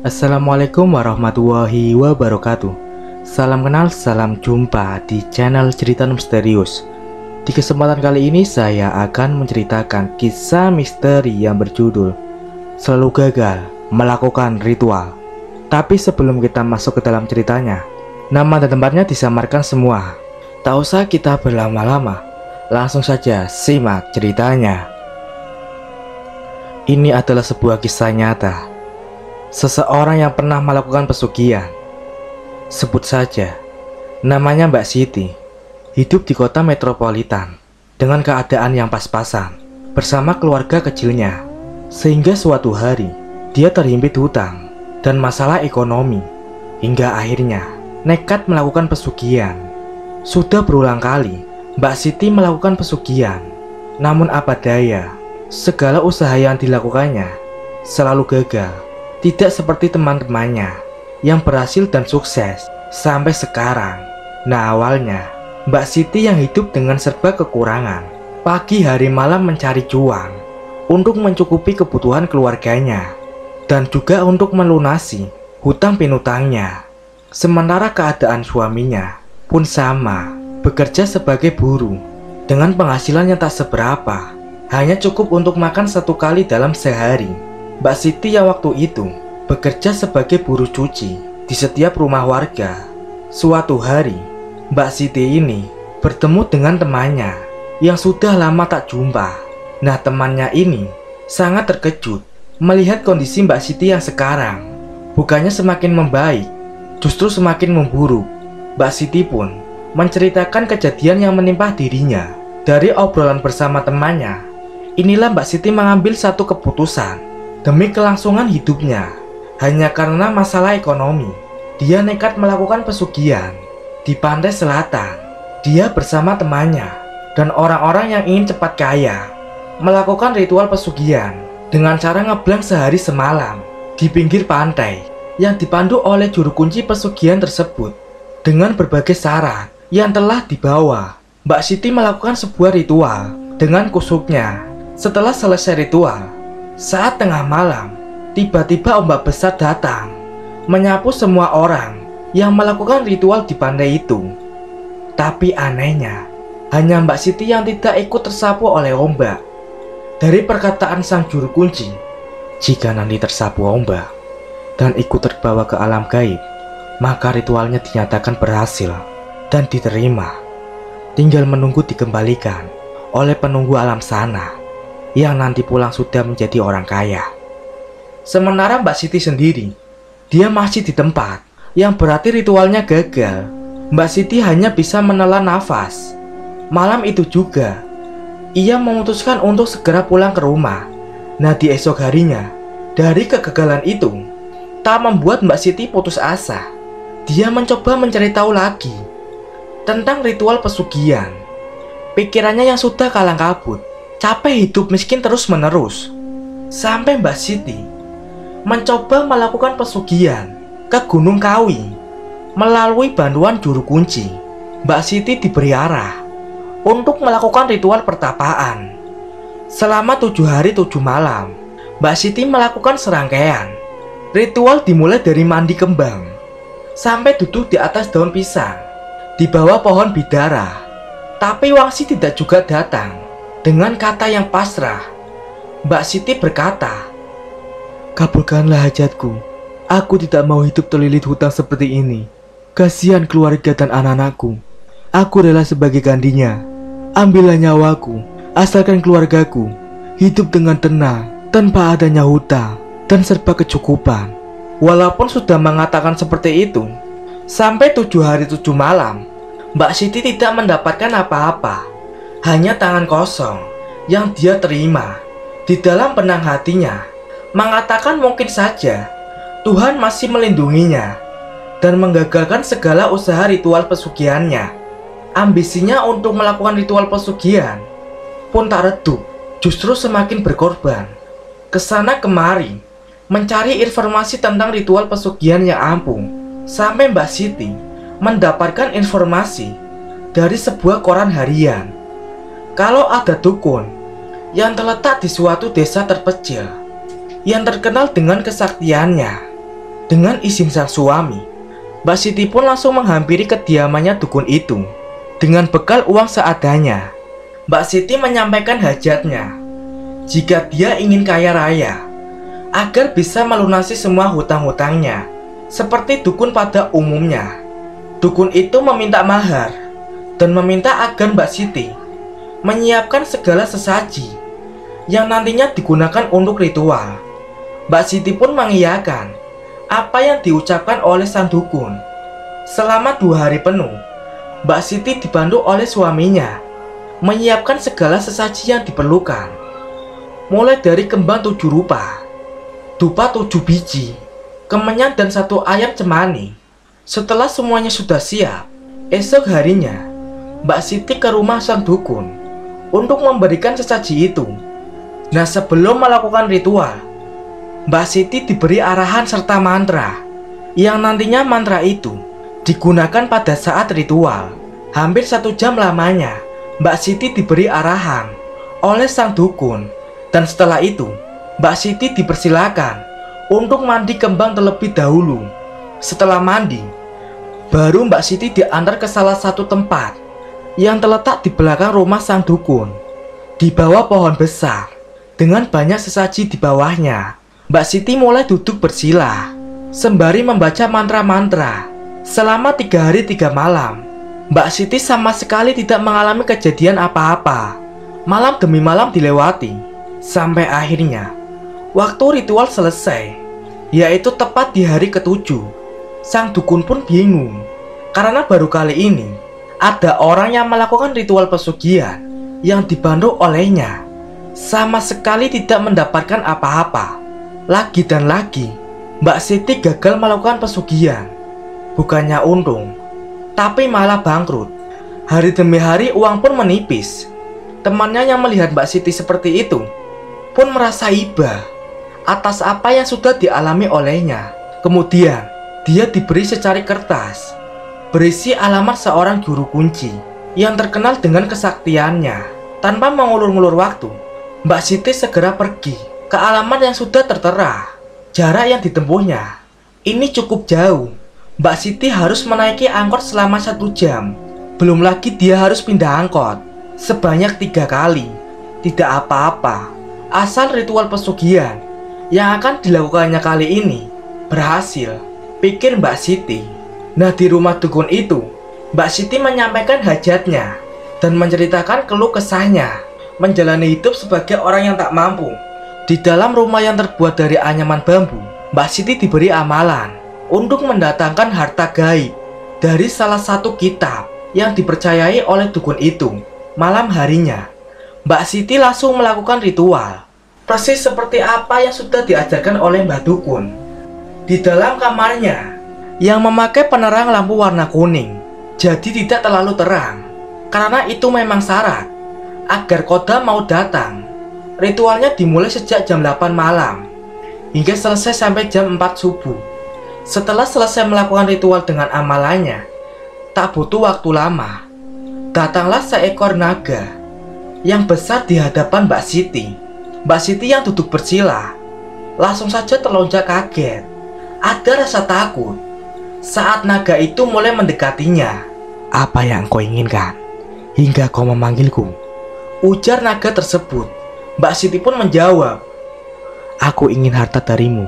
Assalamualaikum warahmatullahi wabarakatuh. Salam kenal, salam jumpa di channel Cerita Misterius. Di kesempatan kali ini saya akan menceritakan kisah misteri yang berjudul Selalu Gagal Melakukan Ritual. Tapi sebelum kita masuk ke dalam ceritanya, nama dan tempatnya disamarkan semua. Tak usah kita berlama-lama, langsung saja simak ceritanya. Ini adalah sebuah kisah nyata. Seseorang yang pernah melakukan pesugihan, sebut saja namanya Mbak Siti, hidup di kota metropolitan dengan keadaan yang pas-pasan bersama keluarga kecilnya. Sehingga suatu hari dia terhimpit hutang dan masalah ekonomi, hingga akhirnya nekat melakukan pesugihan. Sudah berulang kali Mbak Siti melakukan pesugihan, namun apa daya, segala usaha yang dilakukannya selalu gagal. Tidak seperti teman-temannya yang berhasil dan sukses sampai sekarang. Nah, awalnya Mbak Siti yang hidup dengan serba kekurangan, pagi hari malam mencari cuan untuk mencukupi kebutuhan keluarganya dan juga untuk melunasi hutang piutangnya. Sementara keadaan suaminya pun sama, bekerja sebagai buruh dengan penghasilan yang tak seberapa, hanya cukup untuk makan satu kali dalam sehari. Mbak Siti yang waktu itu bekerja sebagai buruh cuci di setiap rumah warga. Suatu hari, Mbak Siti ini bertemu dengan temannya yang sudah lama tak jumpa. Nah, temannya ini sangat terkejut melihat kondisi Mbak Siti yang sekarang. Bukannya semakin membaik, justru semakin memburuk. Mbak Siti pun menceritakan kejadian yang menimpa dirinya. Dari obrolan bersama temannya, inilah Mbak Siti mengambil satu keputusan demi kelangsungan hidupnya. Hanya karena masalah ekonomi, dia nekat melakukan pesugihan di pantai selatan. Dia bersama temannya dan orang-orang yang ingin cepat kaya melakukan ritual pesugihan dengan cara ngeblank sehari semalam di pinggir pantai yang dipandu oleh juru kunci pesugihan tersebut. Dengan berbagai syarat yang telah dibawa, Mbak Siti melakukan sebuah ritual dengan kusuknya. Setelah selesai ritual, saat tengah malam, tiba-tiba ombak besar datang, menyapu semua orang yang melakukan ritual di pantai itu. Tapi anehnya, hanya Mbak Siti yang tidak ikut tersapu oleh ombak. Dari perkataan sang juru kunci, jika nanti tersapu ombak dan ikut terbawa ke alam gaib, maka ritualnya dinyatakan berhasil dan diterima. Tinggal menunggu dikembalikan oleh penunggu alam sana yang nanti pulang sudah menjadi orang kaya. Sementara Mbak Siti sendiri, dia masih di tempat, yang berarti ritualnya gagal. Mbak Siti hanya bisa menelan nafas. Malam itu juga, ia memutuskan untuk segera pulang ke rumah. Nah, di esok harinya, dari kegagalan itu tak membuat Mbak Siti putus asa. Dia mencoba mencari tahu lagi tentang ritual pesugihan. Pikirannya yang sudah kalang kabut, capek hidup miskin terus-menerus, sampai Mbak Siti mencoba melakukan pesugihan ke Gunung Kawi. Melalui bantuan juru kunci, Mbak Siti diberi arah untuk melakukan ritual pertapaan. Selama 7 hari 7 malam, Mbak Siti melakukan serangkaian ritual, dimulai dari mandi kembang sampai duduk di atas daun pisang di bawah pohon bidara. Tapi Wangsi tidak juga datang. Dengan kata yang pasrah, Mbak Siti berkata, "Kabulkanlah hajatku. Aku tidak mau hidup terlilit hutang seperti ini. Kasihan keluarga dan anak-anakku. Aku rela sebagai gantinya. Ambillah nyawaku, asalkan keluargaku hidup dengan tenang, tanpa adanya hutang dan serba kecukupan." Walaupun sudah mengatakan seperti itu, sampai 7 hari 7 malam, Mbak Siti tidak mendapatkan apa-apa. Hanya tangan kosong yang dia terima. Di dalam benang hatinya mengatakan mungkin saja Tuhan masih melindunginya dan menggagalkan segala usaha ritual pesugihannya. Ambisinya untuk melakukan ritual pesugihan pun tak redup, justru semakin berkorban. Kesana kemari mencari informasi tentang ritual pesugihan yang ampuh, sampai Mbak Siti mendapatkan informasi dari sebuah koran harian kalau ada dukun yang terletak di suatu desa terpencil yang terkenal dengan kesaktiannya. Dengan izin sang suami, Mbak Siti pun langsung menghampiri kediamannya dukun itu. Dengan bekal uang seadanya, Mbak Siti menyampaikan hajatnya. Jika dia ingin kaya raya, agar bisa melunasi semua hutang-hutangnya, seperti dukun pada umumnya. Dukun itu meminta mahar dan meminta agar Mbak Siti menyiapkan segala sesaji yang nantinya digunakan untuk ritual. Mbak Siti pun mengiyakan apa yang diucapkan oleh sang dukun. Selama 2 hari penuh, Mbak Siti dibantu oleh suaminya menyiapkan segala sesaji yang diperlukan, mulai dari kembang 7 rupa, dupa 7 biji, kemenyan dan 1 ayam cemani. Setelah semuanya sudah siap, esok harinya Mbak Siti ke rumah sang dukun untuk memberikan sesaji itu. Nah, sebelum melakukan ritual, Mbak Siti diberi arahan serta mantra, yang nantinya mantra itu digunakan pada saat ritual. Hampir 1 jam lamanya Mbak Siti diberi arahan oleh sang dukun. Dan setelah itu Mbak Siti dipersilakan untuk mandi kembang terlebih dahulu. Setelah mandi, baru Mbak Siti diantar ke salah satu tempat yang terletak di belakang rumah sang dukun. Di bawah pohon besar dengan banyak sesaji di bawahnya, Mbak Siti mulai duduk bersila sembari membaca mantra-mantra. Selama 3 hari 3 malam, Mbak Siti sama sekali tidak mengalami kejadian apa-apa. Malam demi malam dilewati, sampai akhirnya waktu ritual selesai, yaitu tepat di hari ke-7. Sang dukun pun bingung, karena baru kali ini ada orang yang melakukan ritual pesugihan yang dibantu olehnya. Sama sekali tidak mendapatkan apa-apa. Lagi dan lagi, Mbak Siti gagal melakukan pesugihan. Bukannya untung, tapi malah bangkrut. Hari demi hari uang pun menipis. Temannya yang melihat Mbak Siti seperti itu pun merasa iba atas apa yang sudah dialami olehnya. Kemudian dia diberi secari kertas berisi alamat seorang juru kunci yang terkenal dengan kesaktiannya. Tanpa mengulur-ngulur waktu, Mbak Siti segera pergi ke alamat yang sudah tertera. Jarak yang ditempuhnya ini cukup jauh. Mbak Siti harus menaiki angkot selama 1 jam. Belum lagi dia harus pindah angkot sebanyak 3 kali. Tidak apa-apa, asal ritual pesugihan yang akan dilakukannya kali ini berhasil, pikir Mbak Siti. Nah, di rumah dukun itu, Mbak Siti menyampaikan hajatnya dan menceritakan keluh kesahnya menjalani hidup sebagai orang yang tak mampu. Di dalam rumah yang terbuat dari anyaman bambu, Mbak Siti diberi amalan untuk mendatangkan harta gaib dari salah satu kitab yang dipercayai oleh dukun itu. Malam harinya, Mbak Siti langsung melakukan ritual persis seperti apa yang sudah diajarkan oleh Mbak Dukun. Di dalam kamarnya yang memakai penerang lampu warna kuning, jadi tidak terlalu terang, karena itu memang syarat agar kodam mau datang. Ritualnya dimulai sejak jam 8 malam hingga selesai sampai jam 4 subuh. Setelah selesai melakukan ritual dengan amalannya, tak butuh waktu lama, datanglah seekor naga yang besar di hadapan Mbak Siti. Mbak Siti yang duduk bersila langsung saja terlonjak kaget. Ada rasa takut saat naga itu mulai mendekatinya. "Apa yang kau inginkan hingga kau memanggilku?" ujar naga tersebut. Mbak Siti pun menjawab, "Aku ingin harta darimu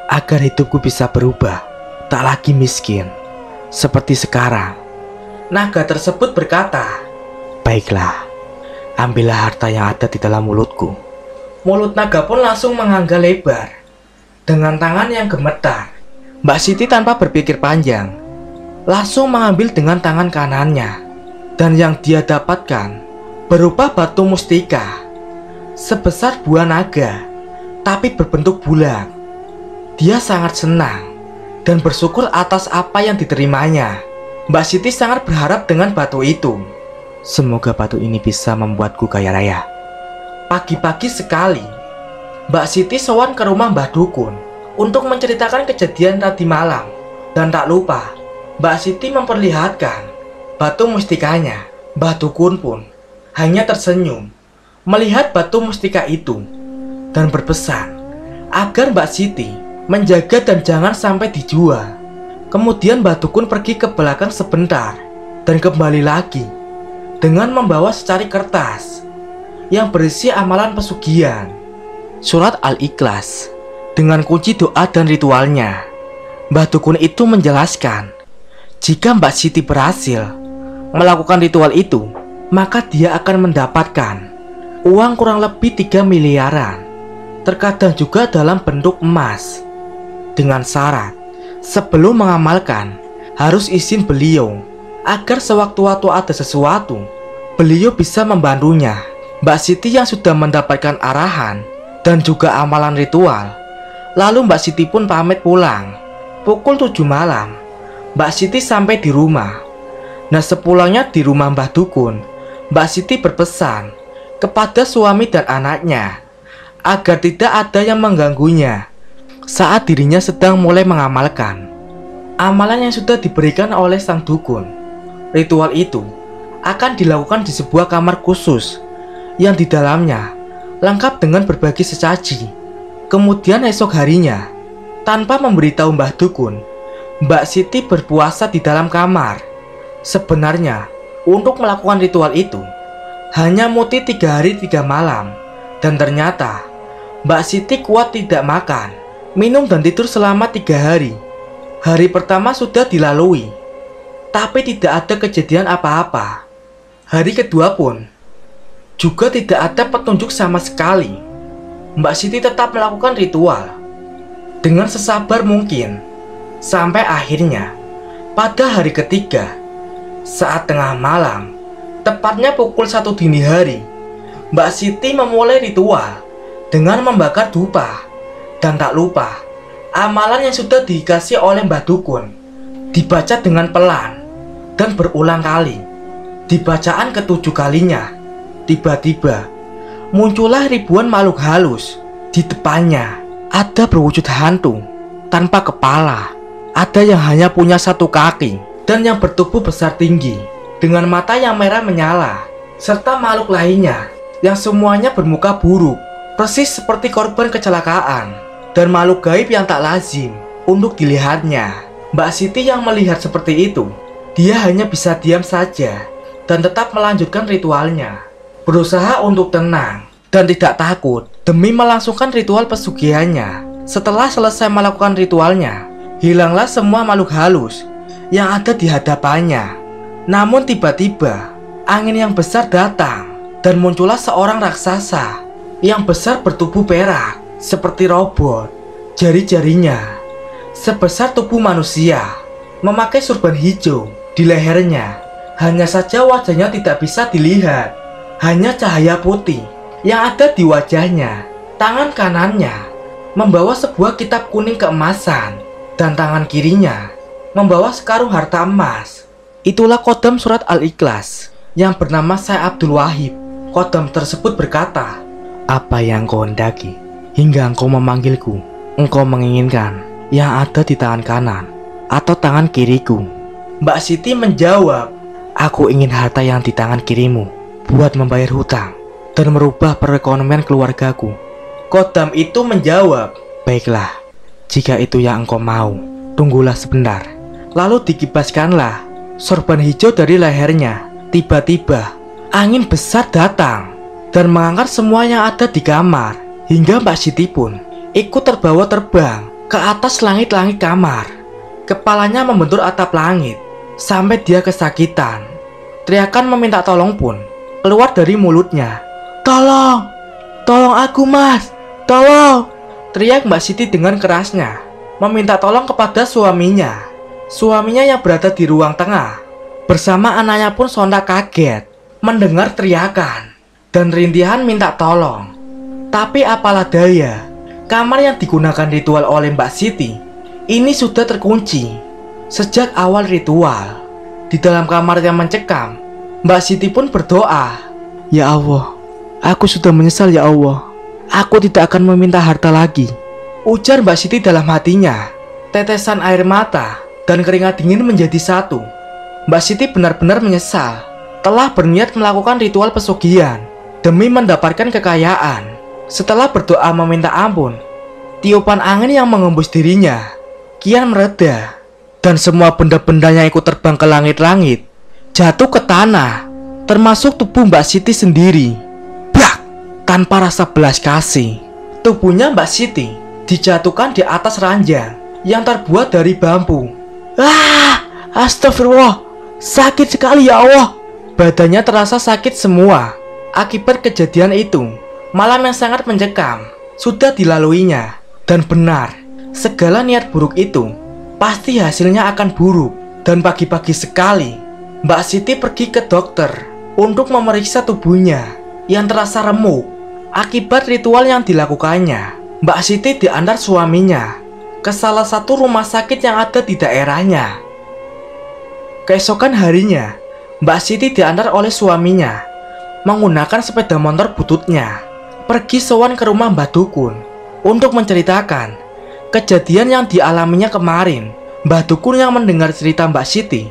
agar hidupku bisa berubah, tak lagi miskin seperti sekarang." Naga tersebut berkata, "Baiklah, ambillah harta yang ada di dalam mulutku." Mulut naga pun langsung menganga lebar dengan tangan yang gemetar. Mbak Siti tanpa berpikir panjang langsung mengambil dengan tangan kanannya, dan yang dia dapatkan berupa batu mustika sebesar buah naga, tapi berbentuk bulat. Dia sangat senang dan bersyukur atas apa yang diterimanya. Mbak Siti sangat berharap dengan batu itu. "Semoga batu ini bisa membuatku kaya raya." Pagi-pagi sekali, Mbak Siti sowan ke rumah Mbah Dukun untuk menceritakan kejadian tadi malam. Dan tak lupa, Mbak Siti memperlihatkan batu mustikanya. Mbah Dukun pun hanya tersenyum melihat batu mustika itu dan berpesan agar Mbak Siti menjaga dan jangan sampai dijual. Kemudian Mbah Dukun pergi ke belakang sebentar dan kembali lagi dengan membawa secari kertas yang berisi amalan pesugihan, surat Al-Ikhlas, dengan kunci doa dan ritualnya. Mbah Dukun itu menjelaskan, jika Mbak Siti berhasil melakukan ritual itu, maka dia akan mendapatkan uang kurang lebih 3 miliaran, terkadang juga dalam bentuk emas. Dengan syarat, sebelum mengamalkan, harus izin beliau, agar sewaktu-waktu ada sesuatu, beliau bisa membantunya. Mbak Siti yang sudah mendapatkan arahan dan juga amalan ritual, lalu Mbak Siti pun pamit pulang. Pukul 7 malam, Mbak Siti sampai di rumah. Nah, sepulangnya di rumah Mbah Dukun, Mbak Siti berpesan kepada suami dan anaknya agar tidak ada yang mengganggunya saat dirinya sedang mulai mengamalkan amalan yang sudah diberikan oleh sang dukun. Ritual itu akan dilakukan di sebuah kamar khusus yang di dalamnya lengkap dengan berbagai sesaji. Kemudian esok harinya, tanpa memberitahu Mbah Dukun, Mbak Siti berpuasa di dalam kamar. Sebenarnya, untuk melakukan ritual itu, hanya muti 3 hari 3 malam. Dan ternyata, Mbak Siti kuat tidak makan, minum dan tidur selama 3 hari. Hari pertama sudah dilalui, tapi tidak ada kejadian apa-apa. Hari kedua pun, juga tidak ada petunjuk sama sekali. Mbak Siti tetap melakukan ritual dengan sesabar mungkin, sampai akhirnya pada hari ketiga, saat tengah malam, tepatnya pukul 1 dini hari, Mbak Siti memulai ritual dengan membakar dupa. Dan tak lupa, amalan yang sudah dikasih oleh Mbah Dukun dibaca dengan pelan dan berulang kali. Di bacaan ke-7 kalinya, tiba-tiba muncullah ribuan makhluk halus. Di depannya ada berwujud hantu tanpa kepala, ada yang hanya punya 1 kaki dan yang bertubuh besar tinggi dengan mata yang merah menyala, serta makhluk lainnya yang semuanya bermuka buruk, persis seperti korban kecelakaan dan makhluk gaib yang tak lazim untuk dilihatnya. Mbak Siti yang melihat seperti itu, dia hanya bisa diam saja dan tetap melanjutkan ritualnya, berusaha untuk tenang dan tidak takut demi melangsungkan ritual pesugihannya. Setelah selesai melakukan ritualnya, hilanglah semua makhluk halus yang ada di hadapannya. Namun tiba-tiba angin yang besar datang dan muncullah seorang raksasa yang besar bertubuh perak seperti robot. Jari-jarinya sebesar tubuh manusia, memakai surban hijau di lehernya. Hanya saja wajahnya tidak bisa dilihat, hanya cahaya putih yang ada di wajahnya. Tangan kanannya membawa sebuah kitab kuning keemasan, dan tangan kirinya membawa sekarung harta emas. Itulah kodam surat Al-Ikhlas yang bernama Syekh Abdul Wahid. Kodam tersebut berkata, "Apa yang kau hendaki hingga engkau memanggilku? Engkau menginginkan yang ada di tangan kanan atau tangan kiriku?" Mbak Siti menjawab, "Aku ingin harta yang di tangan kirimu buat membayar hutang dan merubah perekonomian keluargaku." Kodam itu menjawab, "Baiklah, jika itu yang engkau mau, tunggulah sebentar." Lalu dikibaskanlah sorban hijau dari lehernya. Tiba-tiba angin besar datang dan mengangkat semua yang ada di kamar, hingga Mbak Siti pun ikut terbawa terbang ke atas langit-langit kamar. Kepalanya membentur atap langit sampai dia kesakitan. Teriakan meminta tolong pun keluar dari mulutnya. "Tolong! Tolong aku, Mas! Tolong!" teriak Mbak Siti dengan kerasnya, meminta tolong kepada suaminya. Suaminya yang berada di ruang tengah bersama anaknya pun sontak kaget mendengar teriakan dan rintihan minta tolong. Tapi apalah daya, kamar yang digunakan ritual oleh Mbak Siti ini sudah terkunci sejak awal ritual. Di dalam kamar yang mencekam, Mbak Siti pun berdoa, "Ya Allah, aku sudah menyesal ya Allah. Aku tidak akan meminta harta lagi," ujar Mbak Siti dalam hatinya. Tetesan air mata dan keringat dingin menjadi satu. Mbak Siti benar-benar menyesal telah berniat melakukan ritual pesugihan demi mendapatkan kekayaan. Setelah berdoa meminta ampun, Tiupan angin yang mengembus dirinya kian mereda, dan semua benda-benda yang ikut terbang ke langit-langit jatuh ke tanah, termasuk tubuh Mbak Siti sendiri. Brak! Tanpa rasa belas kasih, tubuhnya Mbak Siti dijatuhkan di atas ranjang yang terbuat dari bambu. Astagfirullah, sakit sekali ya Allah. Badannya terasa sakit semua akibat kejadian itu. Malam yang sangat mencekam sudah dilaluinya, dan benar, segala niat buruk itu pasti hasilnya akan buruk. Dan pagi-pagi sekali Mbak Siti pergi ke dokter untuk memeriksa tubuhnya yang terasa remuk akibat ritual yang dilakukannya. Mbak Siti diantar suaminya ke salah satu rumah sakit yang ada di daerahnya. Keesokan harinya, Mbak Siti diantar oleh suaminya menggunakan sepeda motor bututnya pergi sowan ke rumah Mbah Dukun untuk menceritakan kejadian yang dialaminya kemarin. Mbah Dukun yang mendengar cerita Mbak Siti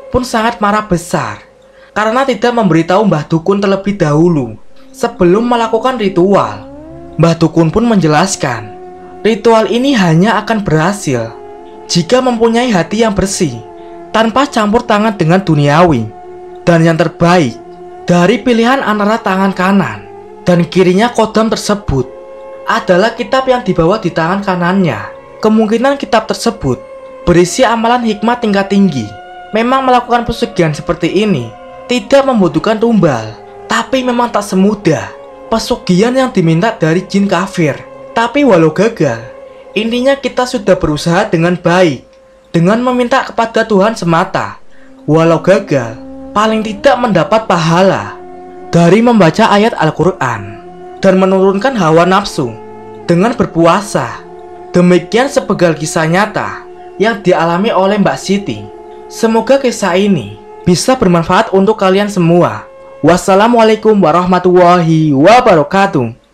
pun sangat marah besar karena tidak memberitahu Mbah Dukun terlebih dahulu sebelum melakukan ritual. Mbah Dukun pun menjelaskan, ritual ini hanya akan berhasil jika mempunyai hati yang bersih, tanpa campur tangan dengan duniawi. Dan yang terbaik dari pilihan antara tangan kanan dan kirinya kodam tersebut adalah kitab yang dibawa di tangan kanannya. Kemungkinan kitab tersebut berisi amalan hikmah tingkat tinggi. Memang melakukan pesugihan seperti ini tidak membutuhkan tumbal, tapi memang tak semudah pesugihan yang diminta dari jin kafir. Tapi walau gagal, intinya kita sudah berusaha dengan baik, dengan meminta kepada Tuhan semata. Walau gagal, paling tidak mendapat pahala dari membaca ayat Al-Quran dan menurunkan hawa nafsu dengan berpuasa. Demikian sepegal kisah nyata yang dialami oleh Mbak Siti. Semoga kisah ini bisa bermanfaat untuk kalian semua. Wassalamualaikum warahmatullahi wabarakatuh.